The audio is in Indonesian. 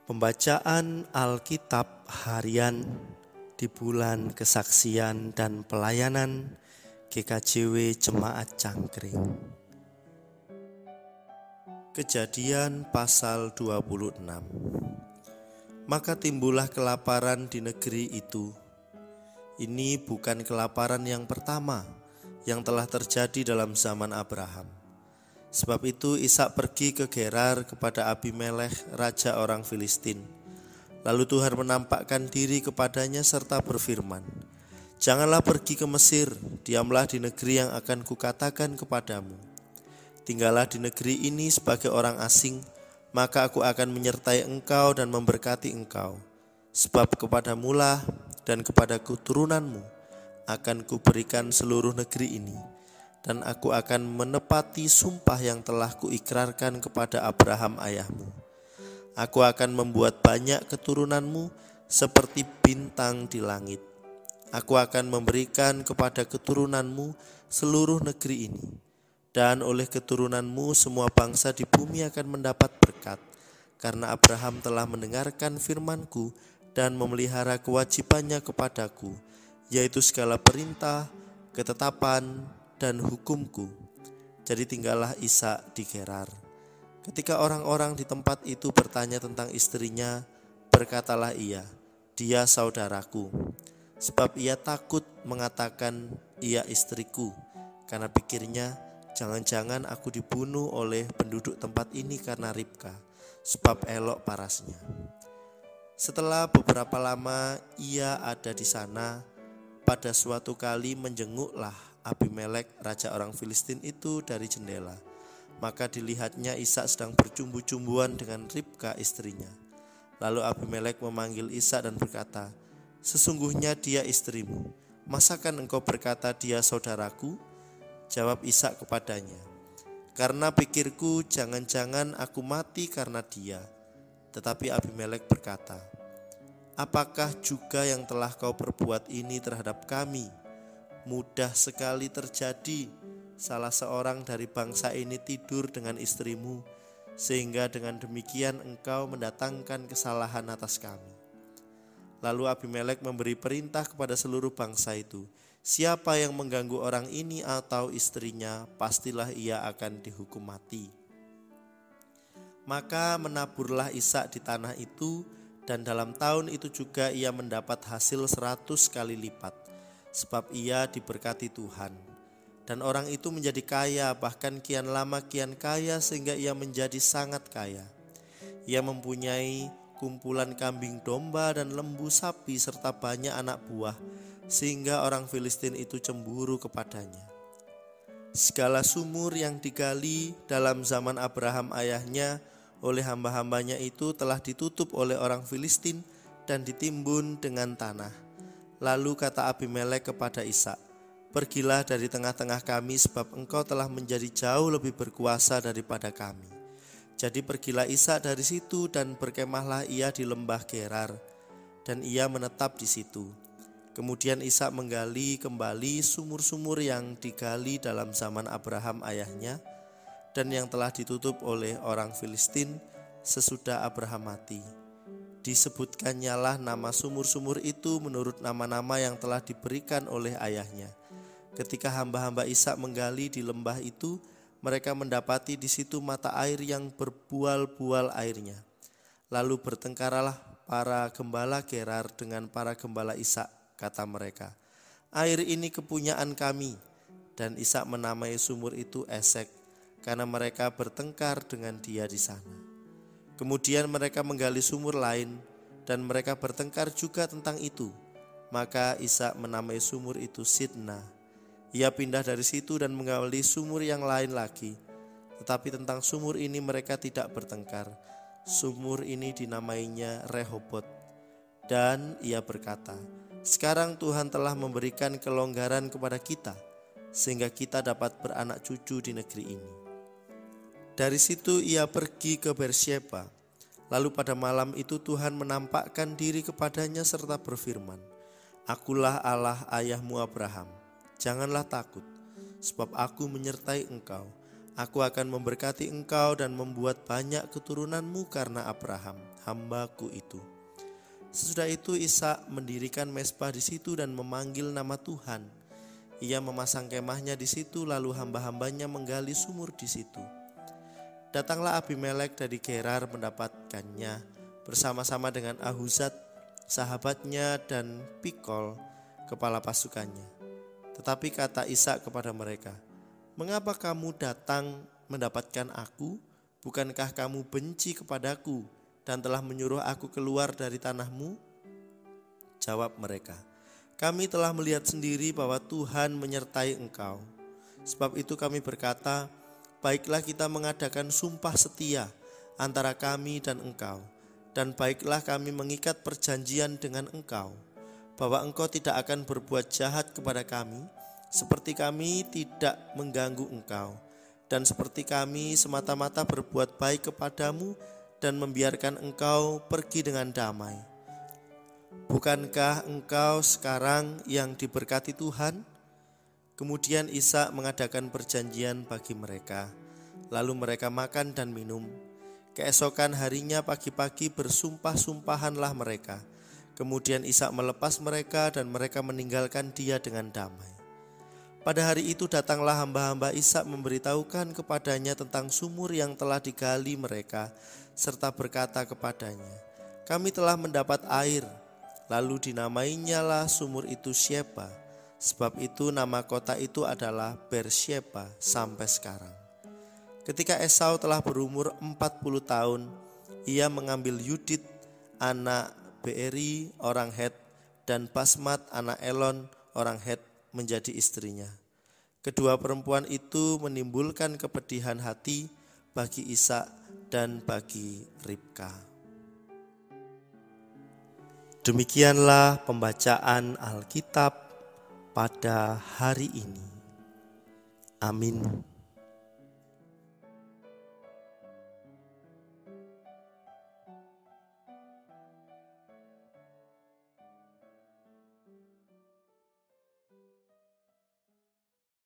Pembacaan Alkitab harian di bulan kesaksian dan pelayanan GKJW Jemaat Cangkring. Kejadian pasal 26. Maka timbullah kelaparan di negeri itu. Ini bukan kelaparan yang pertama yang telah terjadi dalam zaman Abraham. Sebab itu Ishak pergi ke Gerar kepada Abimelekh, raja orang Filistin. Lalu Tuhan menampakkan diri kepadanya serta berfirman, "Janganlah pergi ke Mesir, diamlah di negeri yang akan kukatakan kepadamu. Tinggallah di negeri ini sebagai orang asing, maka aku akan menyertai engkau dan memberkati engkau. Sebab kepadamulah dan kepada keturunanmu akan kuberikan seluruh negeri ini. Dan aku akan menepati sumpah yang telah kuikrarkan kepada Abraham ayahmu. Aku akan membuat banyak keturunanmu seperti bintang di langit. Aku akan memberikan kepada keturunanmu seluruh negeri ini. Dan oleh keturunanmu semua bangsa di bumi akan mendapat berkat. Karena Abraham telah mendengarkan firmanku dan memelihara kewajibannya kepadaku, yaitu segala perintah, ketetapan, dan hukumku." Jadi tinggallah Ishak di Gerar. Ketika orang-orang di tempat itu bertanya tentang istrinya, berkatalah ia, "Dia saudaraku." Sebab ia takut mengatakan, "Ia istriku," karena pikirnya, jangan-jangan aku dibunuh oleh penduduk tempat ini karena Ribka, sebab elok parasnya. Setelah beberapa lama ia ada di sana, pada suatu kali menjenguklah Abimelekh, raja orang Filistin itu dari jendela. Maka dilihatnya Ishak sedang bercumbu-cumbuan dengan Ribka istrinya. Lalu Abimelekh memanggil Ishak dan berkata, "Sesungguhnya dia istrimu. Masakan engkau berkata dia saudaraku?" Jawab Ishak kepadanya, "Karena pikirku jangan-jangan aku mati karena dia." Tetapi Abimelekh berkata, "Apakah juga yang telah kau perbuat ini terhadap kami? Mudah sekali terjadi salah seorang dari bangsa ini tidur dengan istrimu, sehingga dengan demikian engkau mendatangkan kesalahan atas kami." Lalu Abimelekh memberi perintah kepada seluruh bangsa itu, "Siapa yang mengganggu orang ini atau istrinya, pastilah ia akan dihukum mati." Maka menaburlah Ishak di tanah itu, dan dalam tahun itu juga ia mendapat hasil 100 kali lipat. Sebab ia diberkati Tuhan. Dan orang itu menjadi kaya, bahkan kian lama kian kaya, sehingga ia menjadi sangat kaya. Ia mempunyai kumpulan kambing domba dan lembu sapi serta banyak anak buah, sehingga orang Filistin itu cemburu kepadanya. Segala sumur yang digali dalam zaman Abraham ayahnya oleh hamba-hambanya itu telah ditutup oleh orang Filistin dan ditimbun dengan tanah. Lalu kata Abimelekh kepada Ishak, "Pergilah dari tengah-tengah kami, sebab engkau telah menjadi jauh lebih berkuasa daripada kami." Jadi pergilah Ishak dari situ dan berkemahlah ia di lembah Gerar, dan ia menetap di situ. Kemudian Ishak menggali kembali sumur-sumur yang digali dalam zaman Abraham ayahnya, dan yang telah ditutup oleh orang Filistin sesudah Abraham mati. Disebutkannya lah nama sumur-sumur itu menurut nama-nama yang telah diberikan oleh ayahnya. Ketika hamba-hamba Ishak menggali di lembah itu, mereka mendapati di situ mata air yang berbual-bual airnya. Lalu bertengkaralah para gembala Gerar dengan para gembala Ishak, kata mereka, "Air ini kepunyaan kami." Dan Ishak menamai sumur itu Esek, karena mereka bertengkar dengan dia di sana. Kemudian mereka menggali sumur lain, dan mereka bertengkar juga tentang itu. Maka Ishak menamai sumur itu Sidna. Ia pindah dari situ dan menggali sumur yang lain lagi. Tetapi tentang sumur ini mereka tidak bertengkar. Sumur ini dinamainya Rehobot. Dan ia berkata, "Sekarang Tuhan telah memberikan kelonggaran kepada kita, sehingga kita dapat beranak cucu di negeri ini." Dari situ ia pergi ke Beersyeba. Lalu pada malam itu Tuhan menampakkan diri kepadanya serta berfirman, "Akulah Allah ayahmu Abraham. Janganlah takut, sebab aku menyertai engkau. Aku akan memberkati engkau dan membuat banyak keturunanmu karena Abraham, hambaku itu." Sesudah itu Ishak mendirikan mezbah di situ dan memanggil nama Tuhan. Ia memasang kemahnya di situ, lalu hamba-hambanya menggali sumur di situ. Datanglah Abimelek dari Gerar mendapatkannya bersama-sama dengan Ahuzat, sahabatnya, dan Pikol, kepala pasukannya. Tetapi kata Ishak kepada mereka, "Mengapa kamu datang mendapatkan aku? Bukankah kamu benci kepadaku dan telah menyuruh aku keluar dari tanahmu?" Jawab mereka, "Kami telah melihat sendiri bahwa Tuhan menyertai engkau. Sebab itu kami berkata, baiklah kita mengadakan sumpah setia antara kami dan engkau. Dan baiklah kami mengikat perjanjian dengan engkau, bahwa engkau tidak akan berbuat jahat kepada kami, seperti kami tidak mengganggu engkau, dan seperti kami semata-mata berbuat baik kepadamu dan membiarkan engkau pergi dengan damai. Bukankah engkau sekarang yang diberkati Tuhan?" Kemudian Ishak mengadakan perjanjian bagi mereka, lalu mereka makan dan minum. Keesokan harinya pagi-pagi bersumpah-sumpahanlah mereka. Kemudian Ishak melepas mereka dan mereka meninggalkan dia dengan damai. Pada hari itu datanglah hamba-hamba Ishak memberitahukan kepadanya tentang sumur yang telah digali mereka, serta berkata kepadanya, "Kami telah mendapat air." Lalu dinamainyalah sumur itu Syeba. Sebab itu nama kota itu adalah Bersyeba sampai sekarang. Ketika Esau telah berumur 40 tahun, ia mengambil Yudit anak Beeri orang Het dan Basmat anak Elon orang Het menjadi istrinya. Kedua perempuan itu menimbulkan kepedihan hati bagi Ishak dan bagi Ribka. Demikianlah pembacaan Alkitab pada hari ini. Amin.